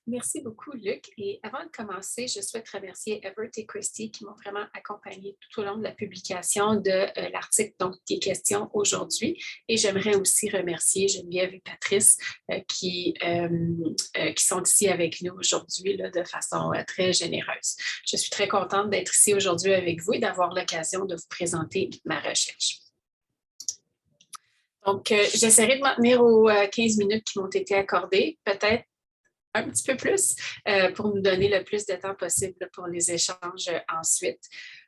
Merci beaucoup, Luc. Et avant de commencer, je souhaite remercier Everett et Christy qui m'ont vraiment accompagné tout au long de la publication de l'article dont il est question aujourd'hui. Et j'aimerais aussi remercier Geneviève et Patrice qui sont ici avec nous aujourd'hui de façon très généreuse. Je suis très contente d'être ici aujourd'hui avec vous et d'avoir l'occasion de vous présenter ma recherche. Donc, j'essaierai de m'en tenir aux 15 minutes qui m'ont été accordées, peut-être un petit peu plus pour nous donner le plus de temps possible pour les échanges ensuite.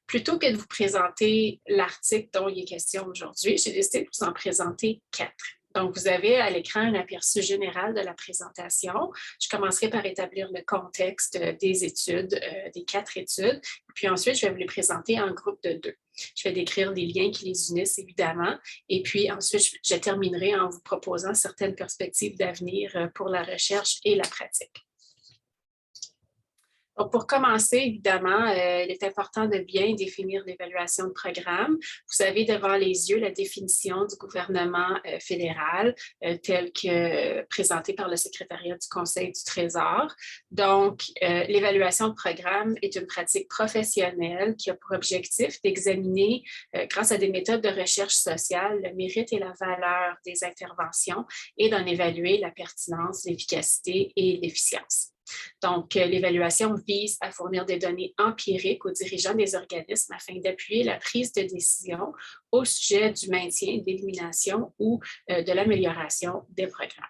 Plutôt que de vous présenter l'article dont il est question aujourd'hui, j'ai décidé de vous en présenter 4. Donc, vous avez à l'écran un aperçu général de la présentation. Je commencerai par établir le contexte des études, des 4 études. Puis ensuite, je vais vous les présenter en groupe de 2. Je vais décrire les liens qui les unissent, évidemment. Et puis ensuite, je terminerai en vous proposant certaines perspectives d'avenir pour la recherche et la pratique. Donc, pour commencer, évidemment, il est important de bien définir l'évaluation de programme. Vous avez devant les yeux la définition du gouvernement fédéral telle que présentée par le secrétariat du Conseil du Trésor. Donc, l'évaluation de programme est une pratique professionnelle qui a pour objectif d'examiner, grâce à des méthodes de recherche sociale, le mérite et la valeur des interventions et d'en évaluer la pertinence, l'efficacité et l'efficience. Donc, l'évaluation vise à fournir des données empiriques aux dirigeants des organismes afin d'appuyer la prise de décision au sujet du maintien, de l'élimination ou de l'amélioration des programmes.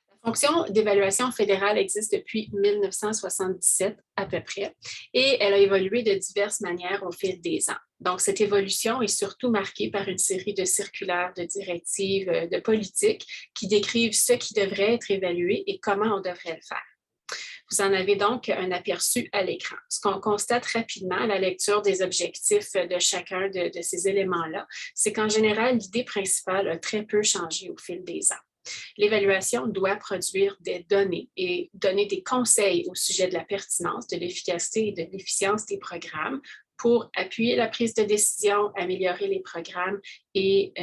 La fonction d'évaluation fédérale existe depuis 1977 à peu près et elle a évolué de diverses manières au fil des ans. Donc, cette évolution est surtout marquée par une série de circulaires, de directives, de politiques qui décrivent ce qui devrait être évalué et comment on devrait le faire. Vous en avez donc un aperçu à l'écran. Ce qu'on constate rapidement à la lecture des objectifs de chacun de ces éléments-là, c'est qu'en général, l'idée principale a très peu changé au fil des ans. L'évaluation doit produire des données et donner des conseils au sujet de la pertinence, de l'efficacité et de l'efficience des programmes pour appuyer la prise de décision, améliorer les programmes et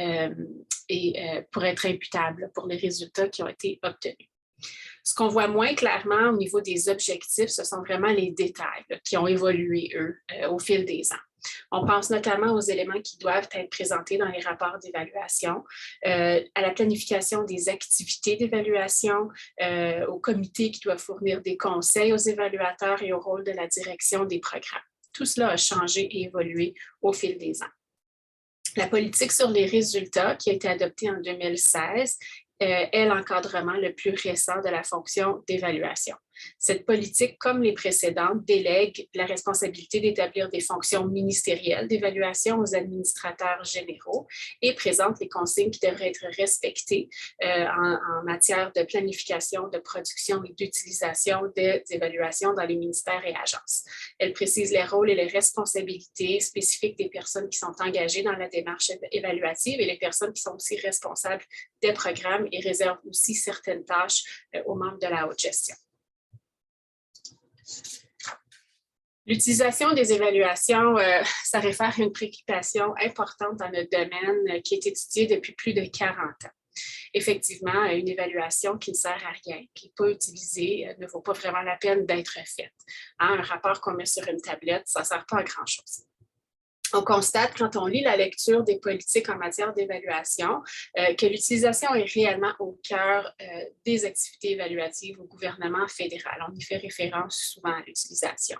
pour être imputable pour les résultats qui ont été obtenus. Ce qu'on voit moins clairement au niveau des objectifs, ce sont vraiment les détails qui ont évolué, eux, au fil des ans. On pense notamment aux éléments qui doivent être présentés dans les rapports d'évaluation, à la planification des activités d'évaluation, au comité qui doit fournir des conseils aux évaluateurs et au rôle de la direction des programmes. Tout cela a changé et évolué au fil des ans. La politique sur les résultats, qui a été adoptée en 2016, est l'encadrement le plus récent de la fonction d'évaluation. Cette politique, comme les précédentes, délègue la responsabilité d'établir des fonctions ministérielles d'évaluation aux administrateurs généraux et présente les consignes qui devraient être respectées en matière de planification, de production et d'utilisation des évaluations dans les ministères et agences. Elle précise les rôles et les responsabilités spécifiques des personnes qui sont engagées dans la démarche évaluative et les personnes qui sont aussi responsables des programmes et réserve aussi certaines tâches aux membres de la haute gestion. L'utilisation des évaluations, ça réfère à une préoccupation importante dans notre domaine qui est étudiée depuis plus de 40 ans. Effectivement, une évaluation qui ne sert à rien, qui n'est pas utilisée, ne vaut pas vraiment la peine d'être faite. Un rapport qu'on met sur une tablette, ça ne sert pas à grand-chose. On constate, quand on lit la lecture des politiques en matière d'évaluation, que l'utilisation est réellement au cœur des activités évaluatives au gouvernement fédéral. On y fait référence souvent à l'utilisation.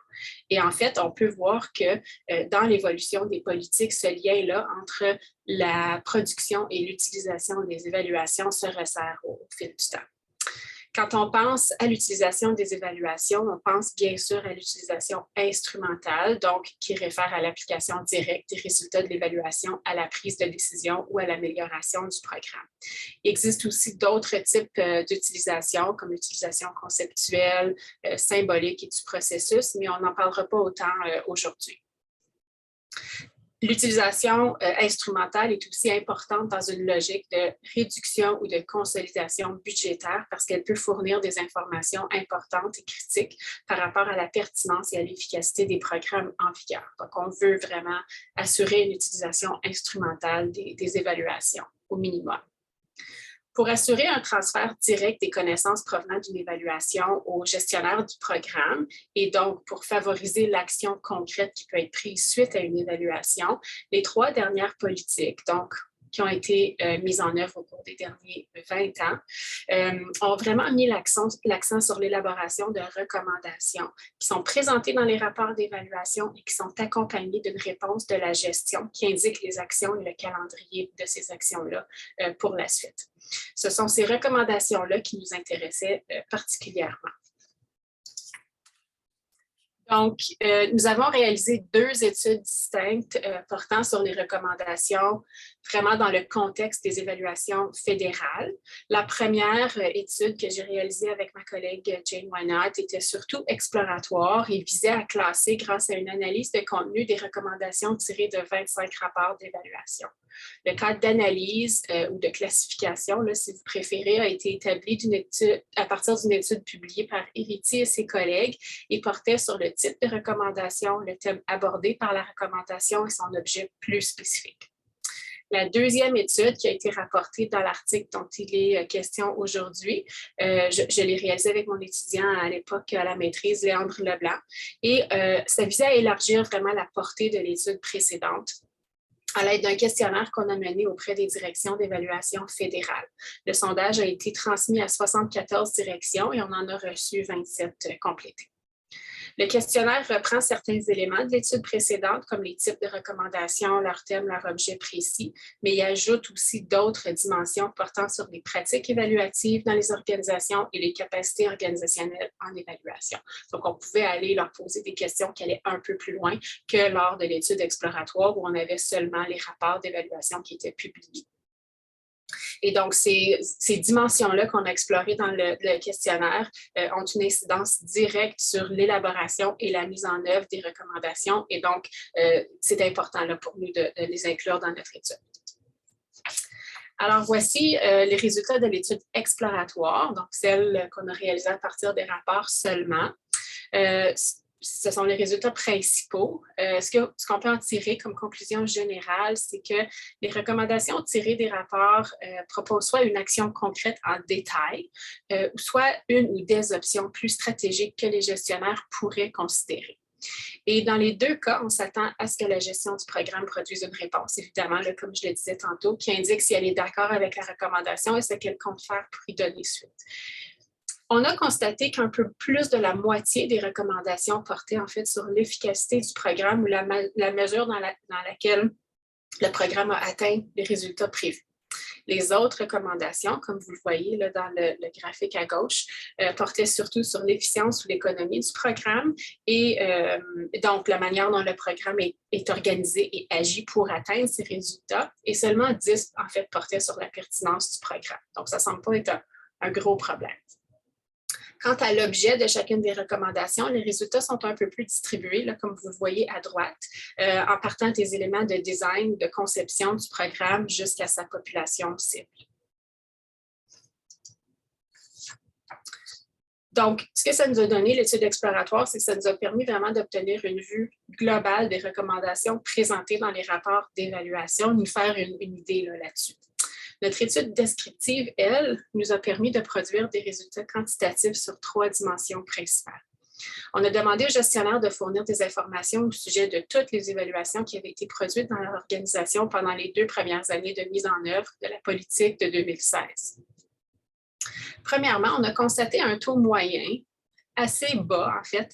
Et en fait, on peut voir que dans l'évolution des politiques, ce lien-là entre la production et l'utilisation des évaluations se resserre au fil du temps. Quand on pense à l'utilisation des évaluations, on pense bien sûr à l'utilisation instrumentale, donc qui réfère à l'application directe des résultats de l'évaluation à la prise de décision ou à l'amélioration du programme. Il existe aussi d'autres types d'utilisation, comme l'utilisation conceptuelle, symbolique et du processus, mais on n'en parlera pas autant aujourd'hui. L'utilisation instrumentale est aussi importante dans une logique de réduction ou de consolidation budgétaire parce qu'elle peut fournir des informations importantes et critiques par rapport à la pertinence et à l'efficacité des programmes en vigueur. Donc, on veut vraiment assurer une utilisation instrumentale des évaluations au minimum. Pour assurer un transfert direct des connaissances provenant d'une évaluation au gestionnaire du programme et donc pour favoriser l'action concrète qui peut être prise suite à une évaluation, les 3 dernières politiques, donc qui ont été mises en œuvre au cours des derniers 20 ans, ont vraiment mis l'accent sur l'élaboration de recommandations qui sont présentées dans les rapports d'évaluation et qui sont accompagnées d'une réponse de la gestion qui indique les actions et le calendrier de ces actions-là pour la suite. Ce sont ces recommandations-là qui nous intéressaient particulièrement. Donc, nous avons réalisé 2 études distinctes portant sur les recommandations vraiment dans le contexte des évaluations fédérales. La première étude que j'ai réalisée avec ma collègue Jane Wynot était surtout exploratoire et visait à classer grâce à une analyse de contenu des recommandations tirées de 25 rapports d'évaluation. Le cadre d'analyse ou de classification, là, si vous préférez, a été établi à partir d'une étude publiée par Héritier et ses collègues et portait sur le type de recommandation, le thème abordé par la recommandation et son objet plus spécifique. La deuxième étude qui a été rapportée dans l'article dont il est question aujourd'hui, je l'ai réalisée avec mon étudiant à l'époque à la maîtrise, Léandre Leblanc, et ça visait à élargir vraiment la portée de l'étude précédente à l'aide d'un questionnaire qu'on a mené auprès des directions d'évaluation fédérales. Le sondage a été transmis à 74 directions et on en a reçu 27 complétés. Le questionnaire reprend certains éléments de l'étude précédente, comme les types de recommandations, leur thème, leur objet précis, mais il ajoute aussi d'autres dimensions portant sur les pratiques évaluatives dans les organisations et les capacités organisationnelles en évaluation. Donc, on pouvait aller leur poser des questions qui allaient un peu plus loin que lors de l'étude exploratoire où on avait seulement les rapports d'évaluation qui étaient publiés. Et donc, ces dimensions-là qu'on a explorées dans le questionnaire ont une incidence directe sur l'élaboration et la mise en œuvre des recommandations. Et donc, c'est important là, pour nous de les inclure dans notre étude. Alors, voici les résultats de l'étude exploratoire, donc celle qu'on a réalisée à partir des rapports seulement. Ce sont les résultats principaux. Ce qu'on peut en tirer comme conclusion générale, c'est que les recommandations tirées des rapports proposent soit une action concrète en détail, soit une ou des options plus stratégiques que les gestionnaires pourraient considérer. Et dans les 2 cas, on s'attend à ce que la gestion du programme produise une réponse, évidemment, là, comme je le disais tantôt, qui indique si elle est d'accord avec la recommandation et ce qu'elle compte faire pour y donner suite. On a constaté qu'un peu plus de la moitié des recommandations portaient en fait sur l'efficacité du programme ou la mesure dans laquelle le programme a atteint les résultats prévus. Les autres recommandations, comme vous le voyez là, dans le graphique à gauche, portaient surtout sur l'efficience ou l'économie du programme et donc la manière dont le programme est organisé et agit pour atteindre ces résultats. Et seulement 10, en fait, portaient sur la pertinence du programme. Donc, ça ne semble pas être un gros problème. Quant à l'objet de chacune des recommandations, les résultats sont un peu plus distribués, là, comme vous le voyez à droite, en partant des éléments de design, de conception du programme jusqu'à sa population cible. Donc, ce que ça nous a donné, l'étude exploratoire, c'est que ça nous a permis vraiment d'obtenir une vue globale des recommandations présentées dans les rapports d'évaluation, nous faire une idée là-dessus. Notre étude descriptive, elle, nous a permis de produire des résultats quantitatifs sur 3 dimensions principales. On a demandé aux gestionnaires de fournir des informations au sujet de toutes les évaluations qui avaient été produites dans leur organisation pendant les 2 premières années de mise en œuvre de la politique de 2016. Premièrement, on a constaté un taux moyen assez bas, en fait,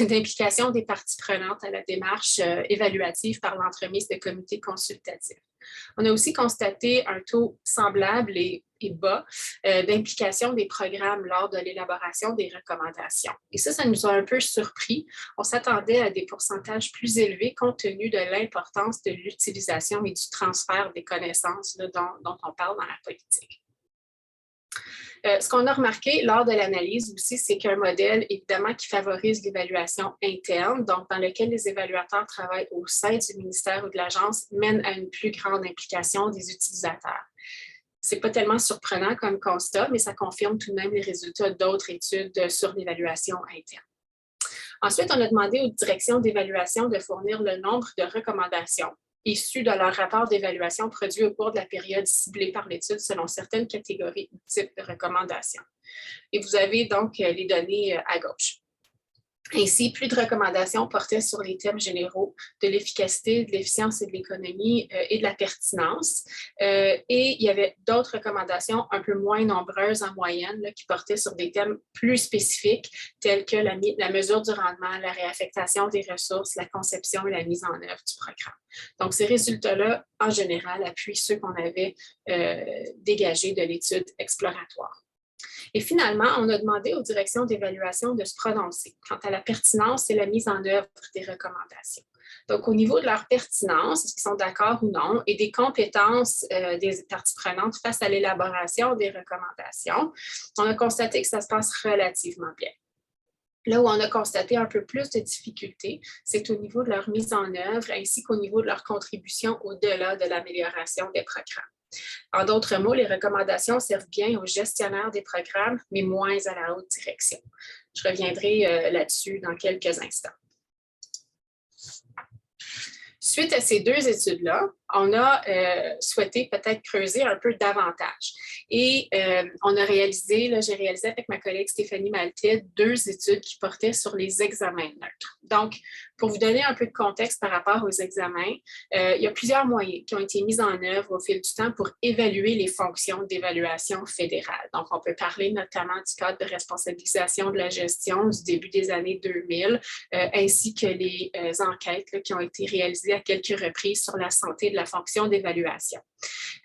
d'implication des parties prenantes à la démarche évaluative par l'entremise de comités consultatifs. On a aussi constaté un taux semblable et bas d'implication des programmes lors de l'élaboration des recommandations. Et ça nous a un peu surpris. On s'attendait à des pourcentages plus élevés compte tenu de l'importance de l'utilisation et du transfert des connaissances là, dont on parle dans la politique. Ce qu'on a remarqué lors de l'analyse aussi, c'est qu'un modèle, évidemment, qui favorise l'évaluation interne, donc dans lequel les évaluateurs travaillent au sein du ministère ou de l'agence, mène à une plus grande implication des utilisateurs. Ce n'est pas tellement surprenant comme constat, mais ça confirme tout de même les résultats d'autres études sur l'évaluation interne. Ensuite, on a demandé aux directions d'évaluation de fournir le nombre de recommandations issus de leur rapport d'évaluation produit au cours de la période ciblée par l'étude selon certaines catégories ou types de recommandations. Et vous avez donc les données à gauche. Ainsi, plus de recommandations portaient sur les thèmes généraux de l'efficacité, de l'efficience et de l'économie et de la pertinence. Et il y avait d'autres recommandations un peu moins nombreuses en moyenne là, qui portaient sur des thèmes plus spécifiques tels que la mesure du rendement, la réaffectation des ressources, la conception et la mise en œuvre du programme. Donc, ces résultats-là, en général, appuient ceux qu'on avait dégagés de l'étude exploratoire. Et finalement, on a demandé aux directions d'évaluation de se prononcer quant à la pertinence et la mise en œuvre des recommandations. Donc, au niveau de leur pertinence, est-ce qu'ils sont d'accord ou non, et des compétences des parties prenantes face à l'élaboration des recommandations, on a constaté que ça se passe relativement bien. Là où on a constaté un peu plus de difficultés, c'est au niveau de leur mise en œuvre ainsi qu'au niveau de leur contribution au-delà de l'amélioration des programmes. En d'autres mots, les recommandations servent bien aux gestionnaires des programmes, mais moins à la haute direction. Je reviendrai là-dessus dans quelques instants. Suite à ces deux études-là, on a souhaité peut-être creuser un peu davantage. Et on a réalisé, j'ai réalisé avec ma collègue Stéphanie Maltais, deux études qui portaient sur les examens neutres. Donc, pour vous donner un peu de contexte par rapport aux examens, il y a plusieurs moyens qui ont été mis en œuvre au fil du temps pour évaluer les fonctions d'évaluation fédérale. Donc, on peut parler notamment du cadre de responsabilisation de la gestion du début des années 2000, ainsi que les enquêtes qui ont été réalisées à quelques reprises sur la santé de la fonction d'évaluation.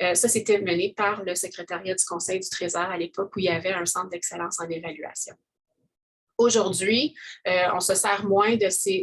Ça, c'était mené par le secrétariat du Conseil du Trésor à l'époque où il y avait un centre d'excellence en évaluation. Aujourd'hui, on se sert moins de ces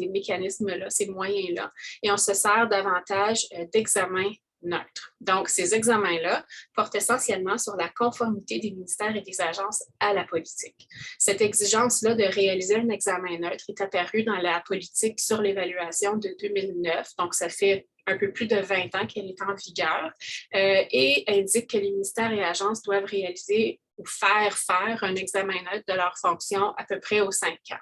mécanismes-là, ces moyens-là, et on se sert davantage d'examens neutres. Donc, ces examens-là portent essentiellement sur la conformité des ministères et des agences à la politique. Cette exigence-là de réaliser un examen neutre est apparue dans la politique sur l'évaluation de 2009, donc ça fait un peu plus de 20 ans qu'elle est en vigueur, et indique que les ministères et agences doivent réaliser ou faire un examen neutre de leur fonction à peu près aux 5 ans.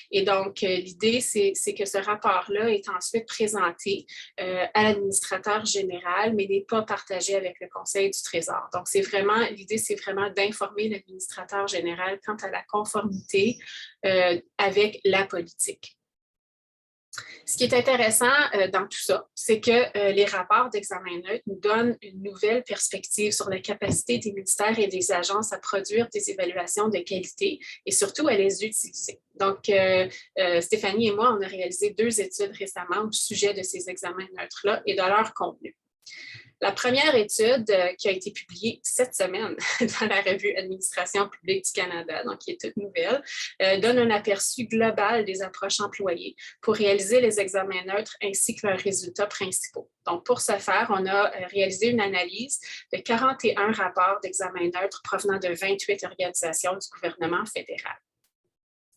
Et donc, l'idée, c'est que ce rapport-là est ensuite présenté à l'administrateur général, mais n'est pas partagé avec le Conseil du Trésor. Donc, l'idée, c'est vraiment d'informer l'administrateur général quant à la conformité avec la politique. Ce qui est intéressant dans tout ça, c'est que les rapports d'examen neutre nous donnent une nouvelle perspective sur la capacité des ministères et des agences à produire des évaluations de qualité et surtout à les utiliser. Donc, Stéphanie et moi, on a réalisé 2 études récemment au sujet de ces examens neutres-là et de leur contenu. La première étude qui a été publiée cette semaine dans la revue Administration publique du Canada, donc qui est toute nouvelle, donne un aperçu global des approches employées pour réaliser les examens neutres ainsi que leurs résultats principaux. Donc, pour ce faire, on a réalisé une analyse de 41 rapports d'examens neutres provenant de 28 organisations du gouvernement fédéral.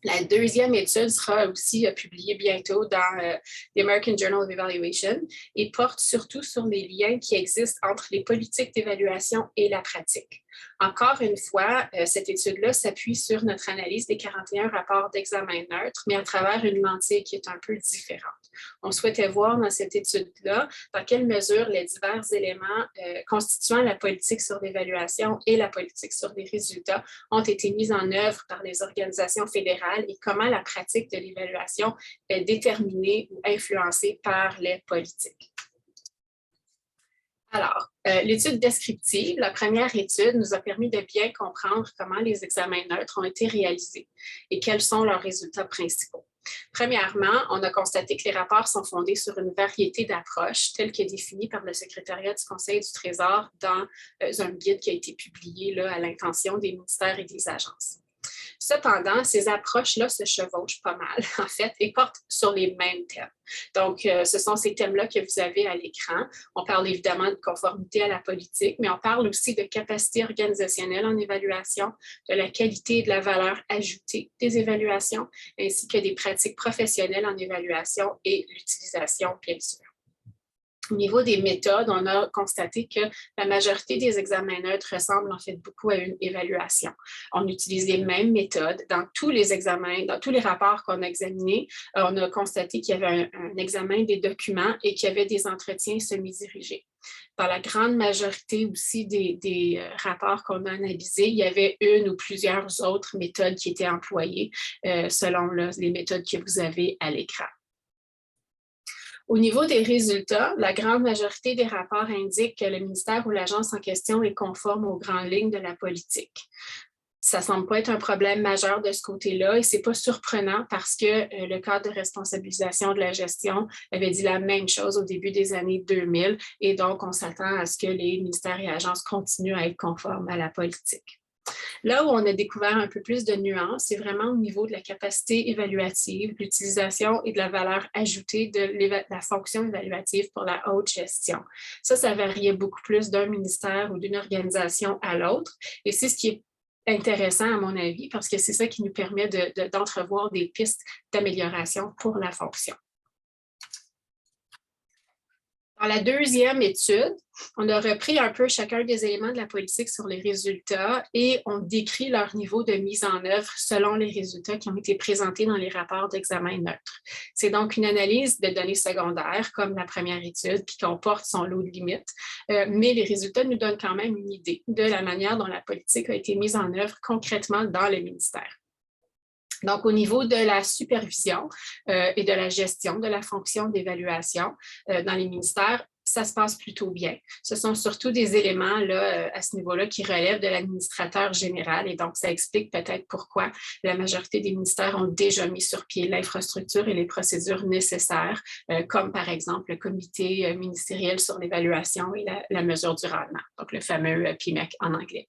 La deuxième étude sera aussi publiée bientôt dans l'American Journal of Evaluation et porte surtout sur les liens qui existent entre les politiques d'évaluation et la pratique. Encore une fois, cette étude-là s'appuie sur notre analyse des 41 rapports d'examen neutre, mais à travers une lentille qui est un peu différente. On souhaitait voir dans cette étude-là dans quelle mesure les divers éléments constituant la politique sur l'évaluation et la politique sur les résultats ont été mis en œuvre par les organisations fédérales et comment la pratique de l'évaluation est déterminée ou influencée par les politiques. Alors, l'étude descriptive, la première étude, nous a permis de bien comprendre comment les examens neutres ont été réalisés et quels sont leurs résultats principaux. Premièrement, on a constaté que les rapports sont fondés sur une variété d'approches telles que définies par le secrétariat du Conseil du Trésor dans un guide qui a été publié là, à l'intention des ministères et des agences. Cependant, ces approches-là se chevauchent pas mal, en fait, et portent sur les mêmes thèmes. Donc, ce sont ces thèmes-là que vous avez à l'écran. On parle évidemment de conformité à la politique, mais on parle aussi de capacité organisationnelle en évaluation, de la qualité et de la valeur ajoutée des évaluations, ainsi que des pratiques professionnelles en évaluation et l'utilisation, bien sûr. Au niveau des méthodes, on a constaté que la majorité des examens neutres ressemblent en fait beaucoup à une évaluation. On utilise les mêmes méthodes dans tous les examens, dans tous les rapports qu'on a examinés. On a constaté qu'il y avait un examen des documents et qu'il y avait des entretiens semi-dirigés. Dans la grande majorité aussi des rapports qu'on a analysés, il y avait une ou plusieurs autres méthodes qui étaient employées selon les méthodes que vous avez à l'écran. Au niveau des résultats, la grande majorité des rapports indiquent que le ministère ou l'agence en question est conforme aux grandes lignes de la politique. Ça ne semble pas être un problème majeur de ce côté-là et ce n'est pas surprenant parce que le cadre de responsabilisation de la gestion avait dit la même chose au début des années 2000 et donc on s'attend à ce que les ministères et agences continuent à être conformes à la politique. Là où on a découvert un peu plus de nuances, c'est vraiment au niveau de la capacité évaluative, de l'utilisation et de la valeur ajoutée de la fonction évaluative pour la haute gestion. Ça variait beaucoup plus d'un ministère ou d'une organisation à l'autre. Et c'est ce qui est intéressant à mon avis, parce que c'est ça qui nous permet d'entrevoir des pistes d'amélioration pour la fonction. Dans la deuxième étude, on a repris un peu chacun des éléments de la politique sur les résultats et on décrit leur niveau de mise en œuvre selon les résultats qui ont été présentés dans les rapports d'examen neutre. C'est donc une analyse de données secondaires, comme la première étude, qui comporte son lot de limites, mais les résultats nous donnent quand même une idée de la manière dont la politique a été mise en œuvre concrètement dans le ministère. Donc, au niveau de la supervision et de la gestion de la fonction d'évaluation dans les ministères, ça se passe plutôt bien. Ce sont surtout des éléments là, à ce niveau-là qui relèvent de l'administrateur général et donc ça explique peut-être pourquoi la majorité des ministères ont déjà mis sur pied l'infrastructure et les procédures nécessaires, comme par exemple le comité ministériel sur l'évaluation et la mesure du rendement, donc le fameux PMEC en anglais.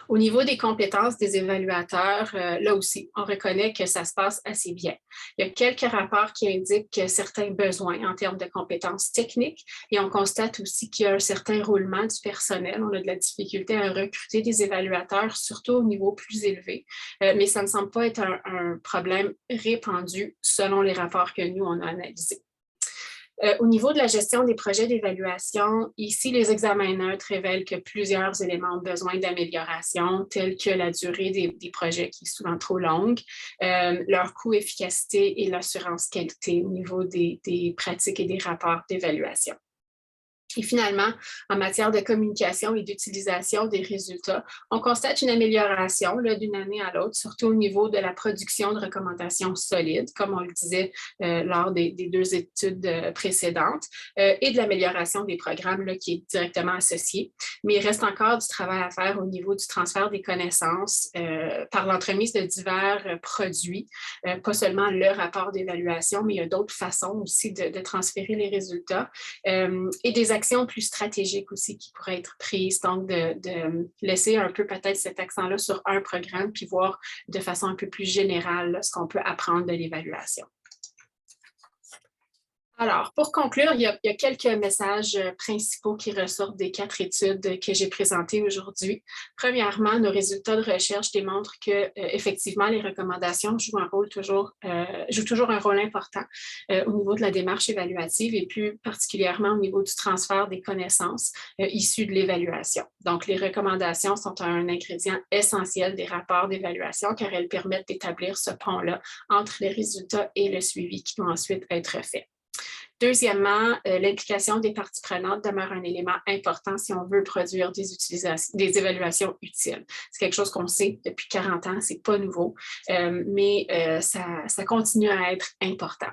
Au niveau des compétences des évaluateurs, là aussi, on reconnaît que ça se passe assez bien. Il y a quelques rapports qui indiquent certains besoins en termes de compétences techniques et on constate aussi qu'il y a un certain roulement du personnel. On a de la difficulté à recruter des évaluateurs, surtout au niveau plus élevé, mais ça ne semble pas être un problème répandu selon les rapports que nous, on a analysés. Au niveau de la gestion des projets d'évaluation, ici, les examens neutres révèlent que plusieurs éléments ont besoin d'amélioration, tels que la durée des projets qui est souvent trop longue, leur coût, efficacité et l'assurance qualité au niveau des pratiques et des rapports d'évaluation. Et finalement, en matière de communication et d'utilisation des résultats, on constate une amélioration d'une année à l'autre, surtout au niveau de la production de recommandations solides, comme on le disait lors des deux études précédentes, et de l'amélioration des programmes qui est directement associé. Mais il reste encore du travail à faire au niveau du transfert des connaissances par l'entremise de divers produits, pas seulement le rapport d'évaluation, mais il y a d'autres façons aussi de transférer les résultats et des actions plus stratégiques aussi qui pourraient être prises, donc de laisser un peu peut-être cet accent-là sur un programme puis voir de façon un peu plus générale là, ce qu'on peut apprendre de l'évaluation. Alors, pour conclure, il y a quelques messages principaux qui ressortent des 4 études que j'ai présentées aujourd'hui. Premièrement, nos résultats de recherche démontrent que, effectivement, les recommandations jouent toujours un rôle important au niveau de la démarche évaluative et plus particulièrement au niveau du transfert des connaissances issues de l'évaluation. Donc, les recommandations sont un ingrédient essentiel des rapports d'évaluation car elles permettent d'établir ce pont-là entre les résultats et le suivi qui doit ensuite être fait. Deuxièmement, l'implication des parties prenantes demeure un élément important si on veut produire des évaluations utiles. C'est quelque chose qu'on sait depuis 40 ans, ce n'est pas nouveau, mais ça continue à être important.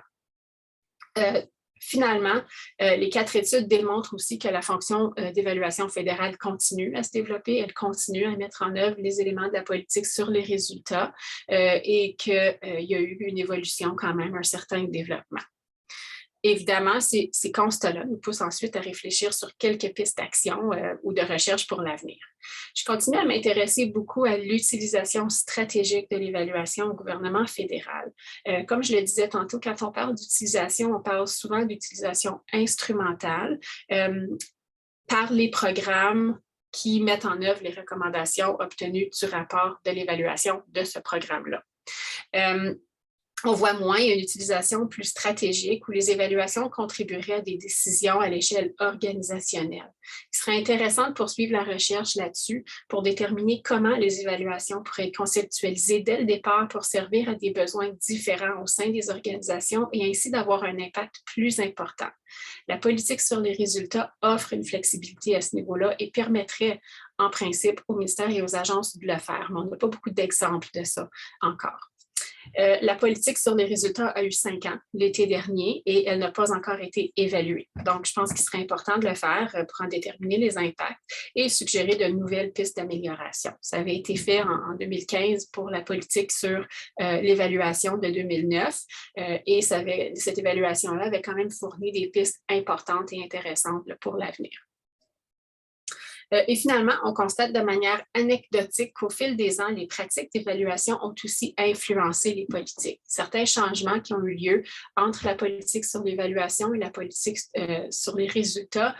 Finalement, les 4 études démontrent aussi que la fonction d'évaluation fédérale continue à se développer, elle continue à mettre en œuvre les éléments de la politique sur les résultats et qu'il y a eu une évolution quand même, un certain développement. Évidemment, ces constats-là nous poussent ensuite à réfléchir sur quelques pistes d'action ou de recherche pour l'avenir. Je continue à m'intéresser beaucoup à l'utilisation stratégique de l'évaluation au gouvernement fédéral. Comme je le disais tantôt, quand on parle d'utilisation, on parle souvent d'utilisation instrumentale par les programmes qui mettent en œuvre les recommandations obtenues du rapport de l'évaluation de ce programme-là. on voit moins une utilisation plus stratégique où les évaluations contribueraient à des décisions à l'échelle organisationnelle. Il serait intéressant de poursuivre la recherche là-dessus pour déterminer comment les évaluations pourraient être conceptualisées dès le départ pour servir à des besoins différents au sein des organisations et ainsi d'avoir un impact plus important. La politique sur les résultats offre une flexibilité à ce niveau-là et permettrait en principe au ministère et aux agences de le faire, mais on n'a pas beaucoup d'exemples de ça encore. La politique sur les résultats a eu 5 ans l'été dernier et elle n'a pas encore été évaluée. Donc, je pense qu'il serait important de le faire pour en déterminer les impacts et suggérer de nouvelles pistes d'amélioration. Ça avait été fait en 2015 pour la politique sur l'évaluation de 2009 et cette évaluation-là avait quand même fourni des pistes importantes et intéressantes pour l'avenir. Et finalement, on constate de manière anecdotique qu'au fil des ans, les pratiques d'évaluation ont aussi influencé les politiques. Certains changements qui ont eu lieu entre la politique sur l'évaluation et la politique sur les résultats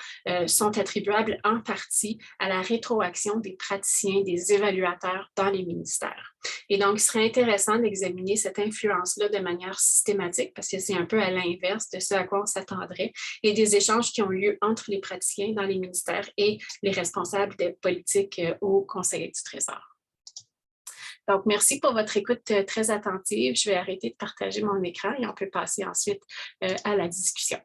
sont attribuables en partie à la rétroaction des praticiens, des évaluateurs dans les ministères. Et donc, il serait intéressant d'examiner cette influence-là de manière systématique parce que c'est un peu à l'inverse de ce à quoi on s'attendrait et des échanges qui ont lieu entre les praticiens dans les ministères et les responsables des politiques au Conseil du Trésor. Donc, merci pour votre écoute très attentive. Je vais arrêter de partager mon écran et on peut passer ensuite à la discussion.